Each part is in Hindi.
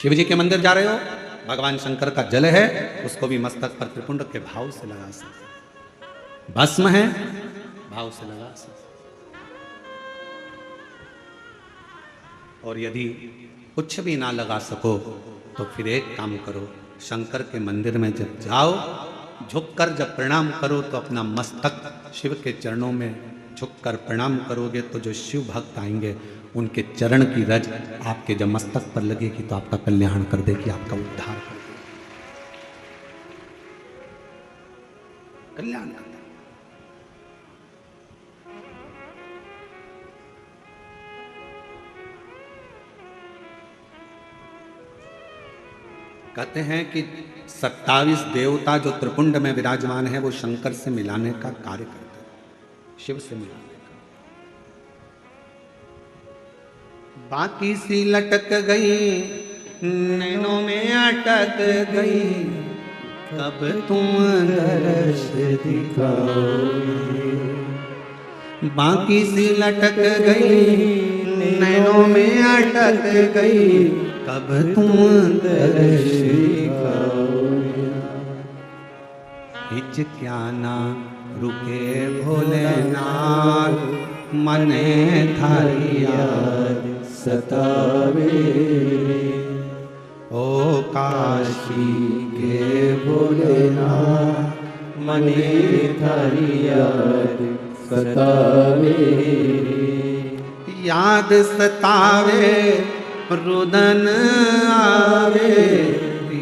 शिव जी के मंदिर जा रहे हो, भगवान शंकर का जल है, उसको भी मस्तक पर त्रिपुंड के भाव से लगा सकते। भस्म है, भाव से लगा सकते। और यदि कुछ भी ना लगा सको तो फिर एक काम करो, शंकर के मंदिर में जब जाओ, झुककर जब प्रणाम करो तो अपना मस्तक शिव के चरणों में झुककर प्रणाम करोगे तो जो शिव भक्त आएंगे उनके चरण की रज आपके जब मस्तक पर लगेगी तो आपका कल्याण कर देगी, आपका उद्धार कर देगी, कल्याण कर देगी। कहते हैं कि 27 देवता जो त्रिपुंड में विराजमान है वो शंकर से मिलाने का कार्य करते हैं, शिव से मिलाने का। बाकी सी लटक गई नैनों में अटक गई, कब तुम दर्श दिखाओगे। बाकी सी लटक गई नैनों में अटक गई, कब तुम दर्श दिखाओगे। हिच क्या ना रुके भोलेनाथ, मने थारी याद सतावे। ओ काशी के भोलेनाथ, मने थारी याद सतावे। याद सतावे रुदन आवे,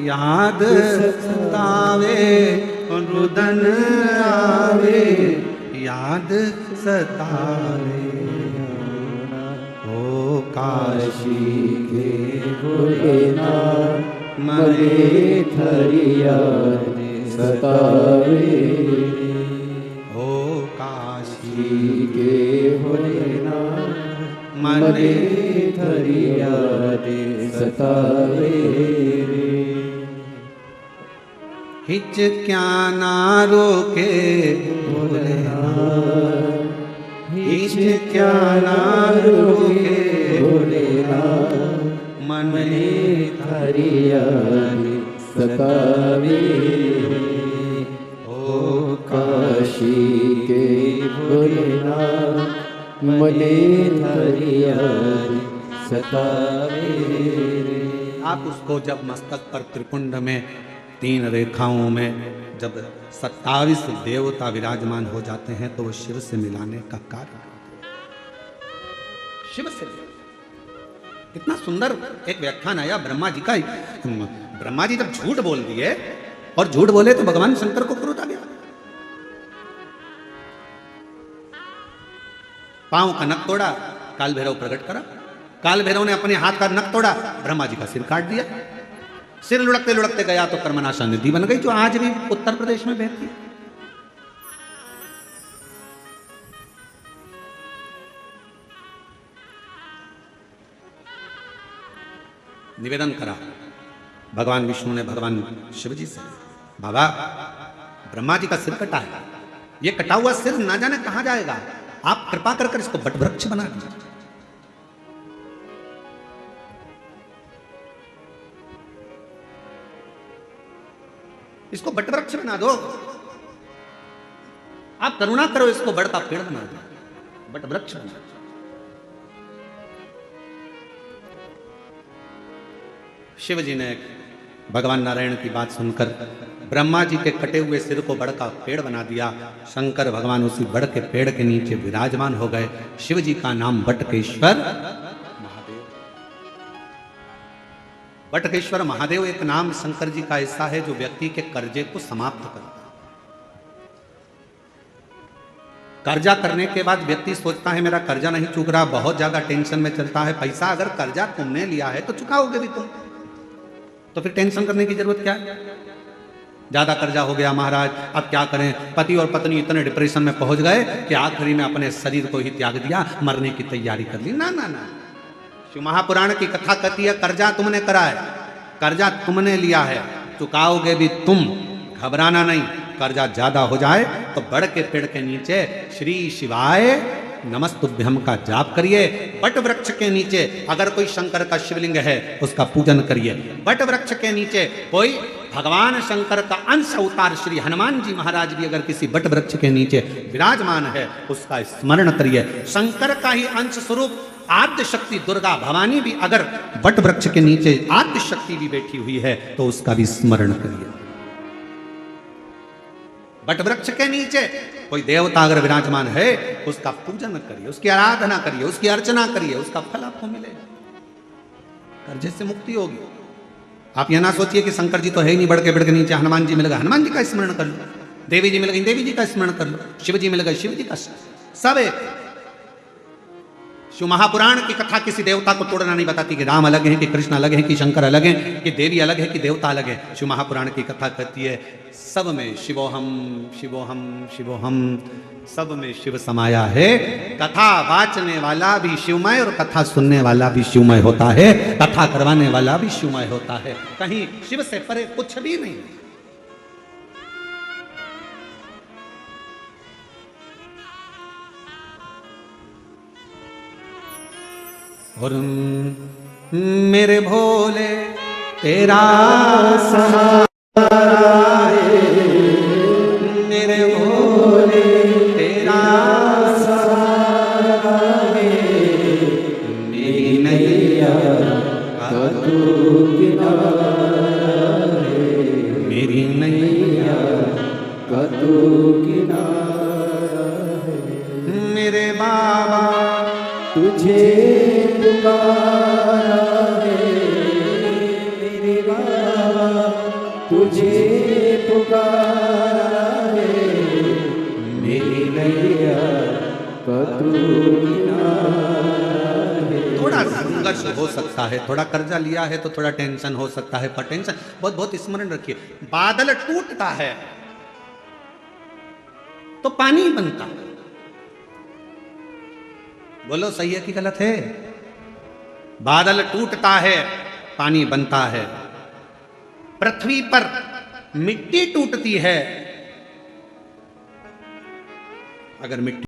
याद सतावे रुदन आवे, याद सतावे। ओ काशी के भोलेनाथ, मने थारी याद सतावे। ओ काशी के भोलेनाथ, मने थारी याद सतावे। हिच क्या ना रोके भोलेनाथ, हिच क्या ना रोके भोलेनाथ, मने थारी याद सतावे। ओ काशी के भोलेनाथ, मने थारी याद सतावे। आप उसको जब मस्तक पर त्रिपुंड में 3 रेखाओं में जब 27 देवता विराजमान हो जाते हैं तो वो शिव से मिलाने का कार्य करते हैं। शिव से कितना सुंदर एक व्याख्यान आया ब्रह्मा जी का। ब्रह्मा जी जब झूठ बोल दिए और झूठ बोले तो भगवान शंकर को क्रोध आ गया। पांव का नख तोड़ा, काल भैरव प्रकट करा, काल भैरव ने अपने हाथ का नख तोड़ा, ब्रह्मा जी का सिर काट दिया। सिर लुढ़कते लुढ़कते गया तो कर्मनाशा नदी बन गई, जो आज भी उत्तर प्रदेश में बहती है। निवेदन करा भगवान विष्णु ने भगवान शिव जी से, बाबा ब्रह्मा जी का सिर कटा है, ये कटा हुआ सिर ना जाने कहां जाएगा, आप कृपा कर इसको बट वृक्ष बना दीजिए। इसको बट वृक्ष बना दो, आप करुणा करो, इसको बड़ का पेड़ बना दो, बट वृक्ष बना दो। शिव जी ने भगवान नारायण की बात सुनकर ब्रह्मा जी के कटे हुए सिर को बड़ का पेड़ बना दिया। शंकर भगवान उसी बड़ के पेड़ के नीचे विराजमान हो गए। शिव जी का नाम बटकेश्वर महादेव। बटकेश्वर महादेव एक नाम शंकर जी का ऐसा है जो व्यक्ति के कर्जे को समाप्त करता है। कर्जा करने के बाद व्यक्ति सोचता है मेरा कर्जा नहीं चूक रहा, बहुत ज्यादा टेंशन में चलता है। पैसा अगर कर्जा तुमने लिया है तो चुकाओगे भी तुम, तो फिर टेंशन करने की जरूरत क्या है। ज्यादा कर्जा हो गया महाराज, अब क्या करें। पति और पत्नी इतने डिप्रेशन में पहुंच गए कि आखिरी में अपने शरीर को ही त्याग दिया, मरने की तैयारी कर ली। ना ना ना, शिव महापुराण की कथा कहती है कर्जा तुमने करा है, कर्जा तुमने लिया है, चुकाओगे भी तुम, घबराना नहीं। कर्जा ज्यादा हो जाए तो बड़ के पेड़ के नीचे श्री शिवाय नमस्तुभ्यम का जाप करिए। बट वृक्ष के नीचे अगर कोई शंकर का शिवलिंग है उसका पूजन करिए। बट वृक्ष के नीचे कोई भगवान शंकर का अंश अवतार श्री हनुमान जी महाराज भी अगर किसी बट वृक्ष के नीचे विराजमान है उसका स्मरण करिए। शंकर का ही अंश स्वरूप आद्य शक्ति दुर्गा भवानी भी अगर बट वृक्ष के नीचे आद्य शक्ति भी बैठी हुई है तो उसका भी स्मरण करिए। बट वृक्ष के नीचे कोई देवता अगर विराजमान है उसका पूजन करिए, उसकी आराधना करिए, उसकी अर्चना करिए, उसका फल आपको मिलेगा, कर्जे से मुक्ति होगी। आप यह ना सोचिए कि शंकर जी तो है ही नहीं, बढ़ के नीचे हनुमान जी मिल गए, हनुमान जी का स्मरण कर लो, देवी जी मिल गई, देवी जी का स्मरण कर लो, शिव जी मिल गए, शिव जी का, सब एक। शिव महापुराण की कथा किसी देवता को तोड़ना नहीं बताती कि राम अलग है कि कृष्ण अलग है कि शंकर अलग है कि देवी अलग है कि देवता अलग है। शिव महापुराण की कथा कहती है सब में शिवोहम शिवोहम शिवोहम, सब में शिव समाया है। कथा वाचने वाला भी शिवमय और कथा सुनने वाला भी शिवमय होता है, कथा करवाने वाला भी शिवमय होता है। कहीं शिव से परे कुछ भी नहीं। और मेरे भोले तेरा सहारा है, मेरे भोले तेरा सहारा है, मेरी नैया का तू किनारा है, मेरी नैया का तू किनारा है। मेरे बाबा तुझे पुकारा है, मेरे बाबा तुझे पुकारा है, मेरी नैया का तू किनारा है। थोड़ा संघर्ष हो सकता है, थोड़ा कर्जा लिया है तो थोड़ा टेंशन हो सकता है, पर टेंशन बहुत बहुत स्मरण रखिए। बादल टूटता है तो पानी बनता है। बोलो सही है कि गलत है? बादल टूटता है पानी बनता है। पृथ्वी पर मिट्टी टूटती है, अगर मिट्टी